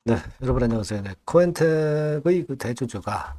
네, 여러분 안녕하세요. 네, 코엔텍의 그 대주주가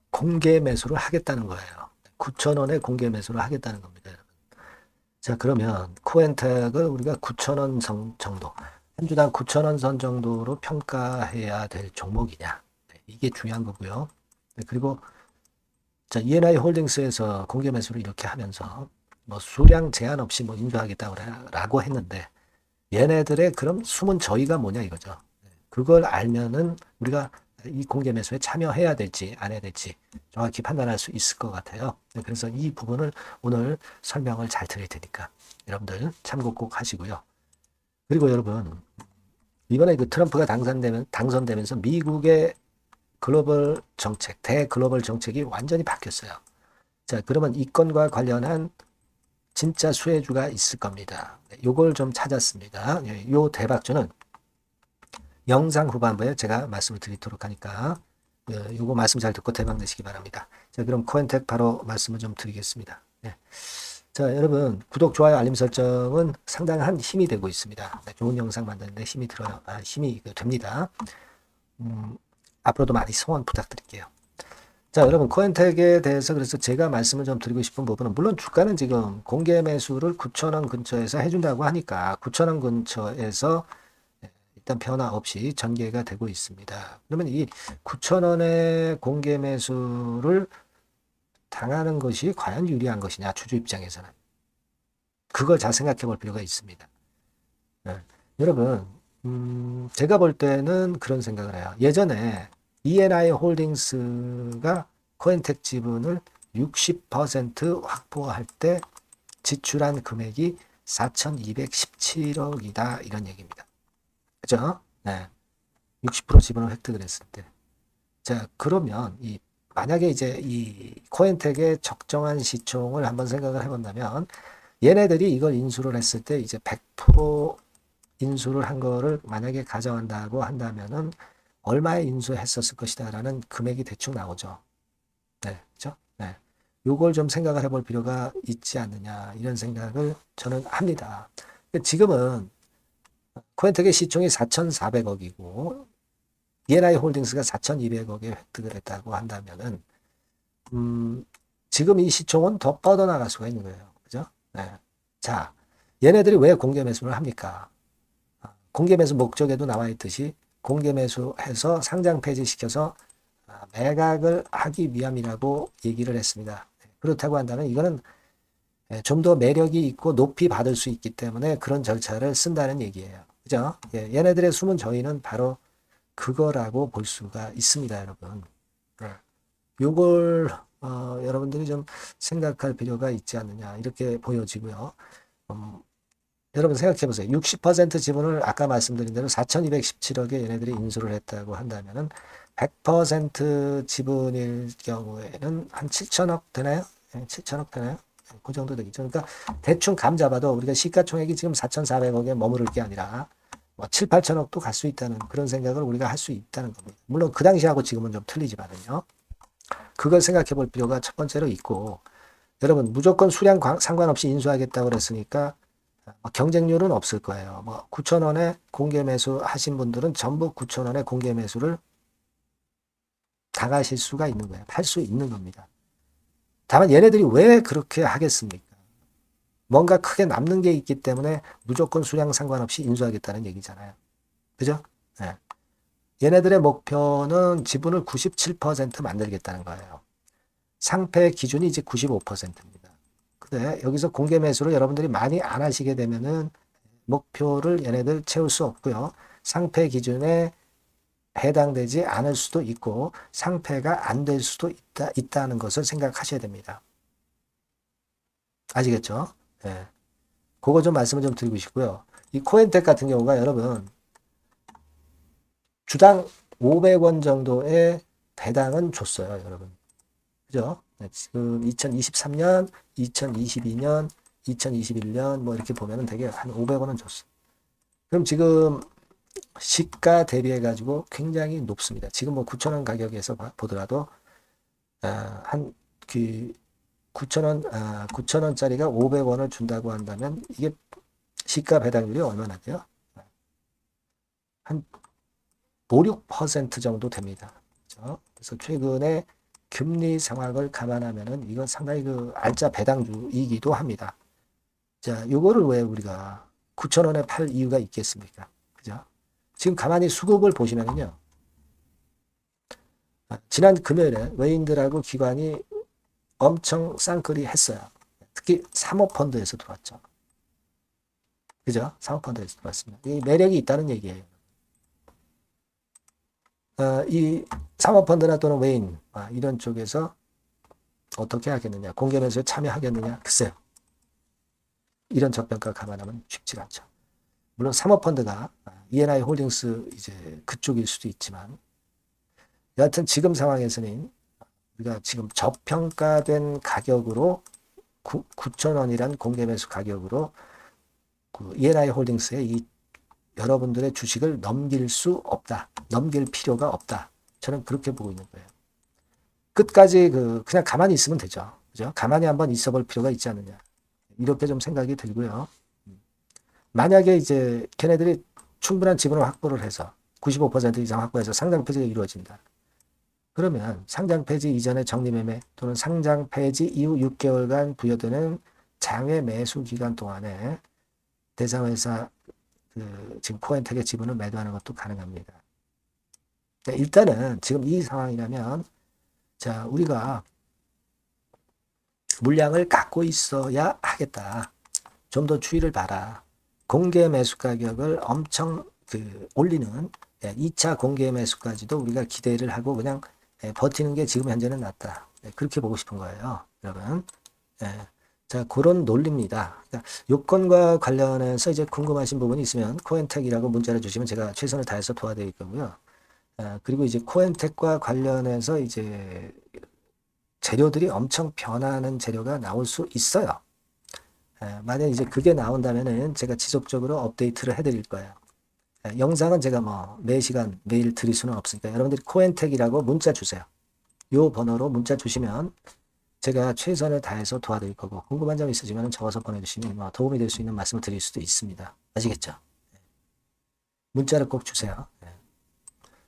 공개 매수를 하겠다는 거예요. 9,000원에 공개 매수를 하겠다는 겁니다. 자, 그러면 코엔텍을 우리가 9,000원 정도, 한 주당 9,000원 선 정도로 평가해야 될 종목이냐. 네, 이게 중요한 거고요. 네, 그리고 자, ENI 홀딩스에서 공개 매수를 이렇게 하면서 뭐 수량 제한 없이 뭐 인수하겠다고 했는데 얘네들의 그럼 숨은 저희가 뭐냐 이거죠. 그걸 알면은 우리가 이 공개 매수에 참여해야 될지 안 해야 될지 정확히 판단할 수 있을 것 같아요. 그래서 이 부분을 오늘 설명을 잘 드릴 테니까 여러분들 참고 꼭 하시고요. 그리고 여러분 이번에 그 트럼프가 당선되면서 미국의 글로벌 정책, 대글로벌 정책이 완전히 바뀌었어요. 자, 그러면 이 건과 관련한 진짜 수혜주가 있을 겁니다. 요걸 좀 찾았습니다. 요 대박주는 영상 후반부에 제가 말씀을 드리도록 하니까 요거 말씀 잘 듣고 대박 내시기 바랍니다. 자, 그럼 코엔텍 바로 말씀을 좀 드리겠습니다. 네. 자, 여러분 구독, 좋아요, 알림 설정은 상당한 힘이 되고 있습니다. 네, 좋은 영상 만드는데 힘이 들어요. 힘이 됩니다. 앞으로도 많이 성원 부탁드릴게요. 자, 여러분 코엔텍에 대해서 그래서 제가 말씀을 좀 드리고 싶은 부분은 물론 주가는 지금 공개 매수를 9,000원 근처에서 해준다고 하니까 9,000원 근처에서 일단 변화 없이 전개가 되고 있습니다. 그러면 이 9,000원의 공개 매수를 당하는 것이 과연 유리한 것이냐, 주주 입장에서는. 그걸 잘 생각해 볼 필요가 있습니다. 네. 여러분, 제가 볼 때는 그런 생각을 해요. 예전에 ENI 홀딩스가 코엔텍 지분을 60% 확보할 때 지출한 금액이 4,217억이다. 이런 얘기입니다. 그죠? 네. 60% 지분을 획득을 했을 때. 자, 그러면 만약에 이제 이 코엔텍의 적정한 시총을 한번 생각을 해본다면 얘네들이 이걸 인수를 했을 때 이제 100% 인수를 한 거를 만약에 가져간다고 한다면은 얼마에 인수했었을 것이다라는 금액이 대충 나오죠. 네, 그죠? 네. 요걸 좀 생각을 해볼 필요가 있지 않느냐 이런 생각을 저는 합니다. 지금은 코엔텍의 시총이 4,400억이고 ENI 홀딩스가 4,200억에 획득을 했다고 한다면은 지금 이 시총은 더 뻗어나갈 수가 있는 거예요. 그죠? 네. 자, 얘네들이 왜 공개 매수를 합니까? 공개 매수 목적에도 나와 있듯이 공개 매수해서 상장 폐지시켜서 매각을 하기 위함이라고 얘기를 했습니다. 그렇다고 한다면 이거는 좀 더 매력이 있고 높이 받을 수 있기 때문에 그런 절차를 쓴다는 얘기예요. 그죠? 얘네들의 숨은 저희는 바로 그거라고 볼 수가 있습니다, 여러분. 네. 요걸 여러분들이 좀 생각할 필요가 있지 않느냐 이렇게 보여지고요. 음, 여러분 생각해 보세요. 60% 지분을 아까 말씀드린 대로 4,217억에 얘네들이 인수를 했다고 한다면은 100% 지분일 경우에는 한 7천억 되나요? 7천억 되나요? 그 정도 되겠죠. 그러니까 대충 감 잡아도 우리가 시가총액이 지금 4,400억에 머무를 게 아니라 뭐 7, 8천억도 갈 수 있다는 그런 생각을 우리가 할 수 있다는 겁니다. 물론 그 당시하고 지금은 좀 틀리지만은요. 그걸 생각해 볼 필요가 첫 번째로 있고, 여러분, 무조건 수량 상관없이 인수하겠다고 그랬으니까 경쟁률은 없을 거예요. 뭐 9,000원에 공개 매수 하신 분들은 전부 9,000원에 공개 매수를 당하실 수가 있는 거예요. 할 수 있는 겁니다. 다만 얘네들이 왜 그렇게 하겠습니까? 뭔가 크게 남는 게 있기 때문에 무조건 수량 상관없이 인수하겠다는 얘기잖아요. 그죠? 네. 얘네들의 목표는 지분을 97% 만들겠다는 거예요. 상패 기준이 이제 95%입니다. 근데 여기서 공개 매수를 여러분들이 많이 안 하시게 되면은 목표를 얘네들 채울 수 없고요. 상패 기준에 해당되지 않을 수도 있고 상패가 안 될 수도 있다는 것을 생각하셔야 됩니다. 아시겠죠? 네. 그거 좀 말씀을 좀 드리고 싶고요. 이 코엔텍 같은 경우가 여러분 주당 500원 정도의 배당은 줬어요, 여러분. 그죠? 네, 지금 2023년, 2022년, 2021년 뭐 이렇게 보면은 되게 한 500원은 줬어. 그럼 지금 시가 대비해 가지고 굉장히 높습니다. 지금 뭐 9,000원 가격에서 보더라도 한그 9,000원 9,000원짜리가 500원을 준다고 한다면 이게 시가 배당률이 얼마나 돼요? 한 5, 6% 정도 됩니다. 그렇죠? 그래서 최근에 금리 상황을 감안하면은 이건 상당히 그 알짜 배당주이기도 합니다. 자, 요거를 왜 우리가 9,000원에 팔 이유가 있겠습니까? 그죠? 지금 가만히 수급을 보시면은요. 지난 금요일에 외인들하고 기관이 엄청 쌍끌이 했어요. 특히 사모펀드에서 들어왔죠. 그죠? 사모펀드에서 들어왔습니다. 이 매력이 있다는 얘기예요. 이 사모펀드나 또는 외인 이런 쪽에서 어떻게 하겠느냐, 공개 매수에 참여하겠느냐, 글쎄요. 이런 저평가 감안하면 쉽지가 않죠. 물론 사모펀드가 E&I 홀딩스 이제 그쪽일 수도 있지만, 여하튼 지금 상황에서는 우리가 지금 저평가된 가격으로 9,000원이란 공개 매수 가격으로 그 E&I 홀딩스에 이 여러분들의 주식을 넘길 수 없다. 넘길 필요가 없다. 저는 그렇게 보고 있는 거예요. 끝까지 그냥 가만히 있으면 되죠. 그죠? 가만히 한번 있어 볼 필요가 있지 않느냐. 이렇게 좀 생각이 들고요. 만약에 이제 걔네들이 충분한 지분을 확보를 해서 95% 이상 확보해서 상장 폐지가 이루어진다. 그러면 상장 폐지 이전의 정리매매 또는 상장 폐지 이후 6개월간 부여되는 장외 매수 기간 동안에 대상회사 지금 코엔텍의 지분을 매도하는 것도 가능합니다. 일단은 지금 이 상황이라면 자, 우리가 물량을 갖고 있어야 하겠다. 좀 더 주의를 봐라. 공개 매수 가격을 엄청 올리는 2차 공개 매수까지도 우리가 기대를 하고 그냥 버티는 게 지금 현재는 낫다. 그렇게 보고 싶은 거예요, 여러분. 자, 그런 논리입니다. 그러니까 요건과 관련해서 이제 궁금하신 부분이 있으면 코엔텍이라고 문자를 주시면 제가 최선을 다해서 도와드릴 거고요. 그리고 이제 코엔텍과 관련해서 이제 재료들이 엄청 변하는 재료가 나올 수 있어요. 만약 이제 그게 나온다면은 제가 지속적으로 업데이트를 해드릴 거예요. 영상은 제가 뭐 매 시간 매일 드릴 수는 없으니까 여러분들이 코엔텍이라고 문자 주세요. 요 번호로 문자 주시면 제가 최선을 다해서 도와드릴 거고 궁금한 점 있으시면 적어서 보내주시면 뭐 도움이 될 수 있는 말씀을 드릴 수도 있습니다. 아시겠죠? 문자를 꼭 주세요.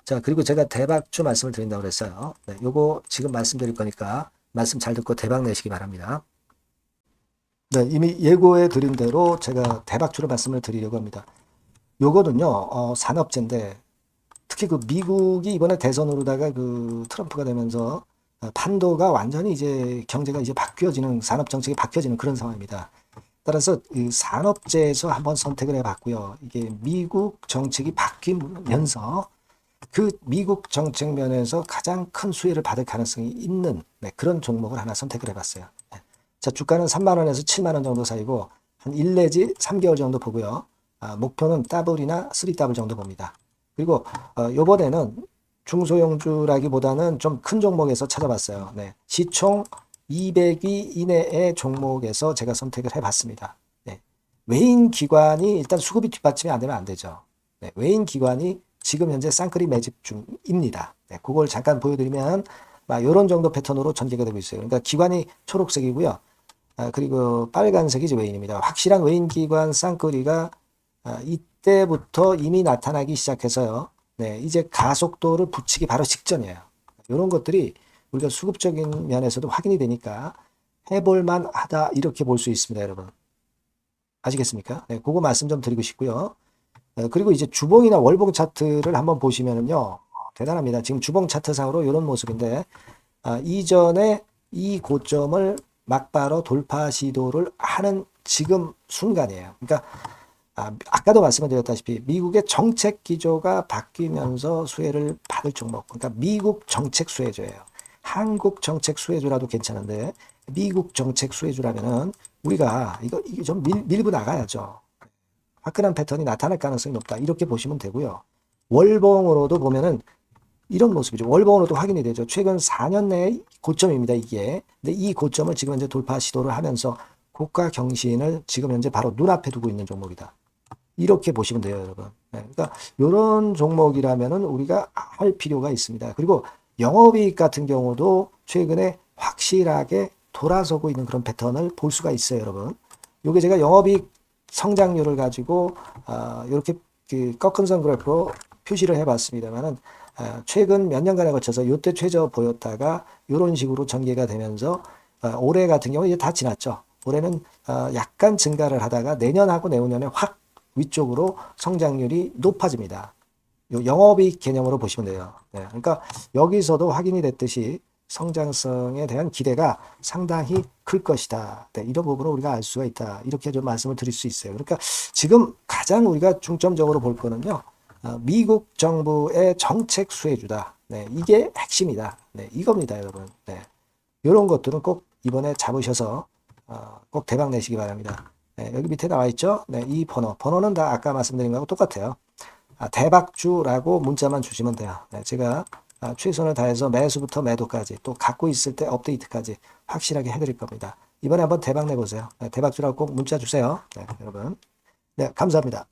자, 그리고 제가 대박주 말씀을 드린다고 그랬어요. 요거 지금 말씀드릴 거니까 말씀 잘 듣고 대박 내시기 바랍니다. 네, 이미 예고해 드린 대로 제가 대박주로 말씀을 드리려고 합니다. 요거는요, 산업재인데 특히 그 미국이 이번에 대선으로다가 그 트럼프가 되면서 판도가 완전히 이제 경제가 이제 바뀌어지는 산업 정책이 바뀌어지는 그런 상황입니다. 따라서 이 산업재에서 한번 선택을 해봤고요. 이게 미국 정책이 바뀌면서 그 미국 정책 면에서 가장 큰 수혜를 받을 가능성이 있는 그런 종목을 하나 선택을 해봤어요. 자, 주가는 3만 원에서 7만 원 정도 사이고 한 1 내지 3개월 정도 보고요. 목표는 더블이나 3더블 정도 봅니다. 그리고 요번에는 중소형주라기보다는 좀 큰 종목에서 찾아봤어요. 시총 200위 이내의 종목에서 제가 선택을 해봤습니다. 외인 기관이 일단 수급이 뒷받침이 안 되면 안 되죠. 외인 기관이 지금 현재 쌍끌이 매집 중입니다. 그걸 잠깐 보여드리면 이런 정도 패턴으로 전개가 되고 있어요. 그러니까 기관이 초록색이고요. 그리고 빨간색이 이제 외인입니다. 확실한 외인 기관 쌍끌이가 이때부터 이미 나타나기 시작해서요. 이제 가속도를 붙이기 바로 직전이에요. 이런 것들이 우리가 수급적인 면에서도 확인이 되니까 해볼만 하다 이렇게 볼 수 있습니다, 여러분. 아시겠습니까? 그거 말씀 좀 드리고 싶고요. 그리고 이제 주봉이나 월봉 차트를 한번 보시면은요, 대단합니다. 지금 주봉 차트상으로 이런 모습인데, 이전에 이 고점을 막바로 돌파 시도를 하는 지금 순간이에요. 그러니까, 아까도 말씀드렸다시피 미국의 정책 기조가 바뀌면서 수혜를 받을 종목, 그러니까 미국 정책 수혜주예요. 한국 정책 수혜주라도 괜찮은데, 미국 정책 수혜주라면은 우리가 이거 좀 밀고 나가야죠. 화끈한 패턴이 나타날 가능성이 높다. 이렇게 보시면 되고요. 월봉으로도 보면은 이런 모습이죠. 월봉으로도 확인이 되죠. 최근 4년 내의 고점입니다, 이게. 근데 이 고점을 지금 현재 돌파 시도를 하면서 고가 경신을 지금 현재 바로 눈앞에 두고 있는 종목이다. 이렇게 보시면 돼요, 여러분. 그러니까 이런 종목이라면은 우리가 할 필요가 있습니다. 그리고 영업이익 같은 경우도 최근에 확실하게 돌아서고 있는 그런 패턴을 볼 수가 있어요, 여러분. 요게 제가 영업이익 성장률을 가지고 이렇게 그 꺾은 선 그래프로 표시를 해봤습니다만은 최근 몇 년간에 거쳐서 이때 최저 보였다가 이런 식으로 전개가 되면서 올해 같은 경우 이제 다 지났죠. 올해는 약간 증가를 하다가 내년하고 내후년에 확 위쪽으로 성장률이 높아집니다. 요 영업이익 개념으로 보시면 돼요. 네, 그러니까 여기서도 확인이 됐듯이 성장성에 대한 기대가 상당히 클 것이다. 네, 이런 부분을 우리가 알 수가 있다. 이렇게 좀 말씀을 드릴 수 있어요. 그러니까 지금 가장 우리가 중점적으로 볼 거는요. 미국 정부의 정책 수혜주다. 네, 이게 핵심이다. 네, 이겁니다, 여러분. 네, 이런 것들은 꼭 이번에 잡으셔서 꼭 대박 내시기 바랍니다. 네, 여기 밑에 나와 있죠? 네, 이 번호는 다 아까 말씀드린 거하고 똑같아요. 대박주라고 문자만 주시면 돼요. 네, 제가 최선을 다해서 매수부터 매도까지 또 갖고 있을 때 업데이트까지 확실하게 해드릴 겁니다. 이번에 한번 대박 내보세요. 네, 대박주라고 꼭 문자 주세요. 네, 여러분. 네, 감사합니다.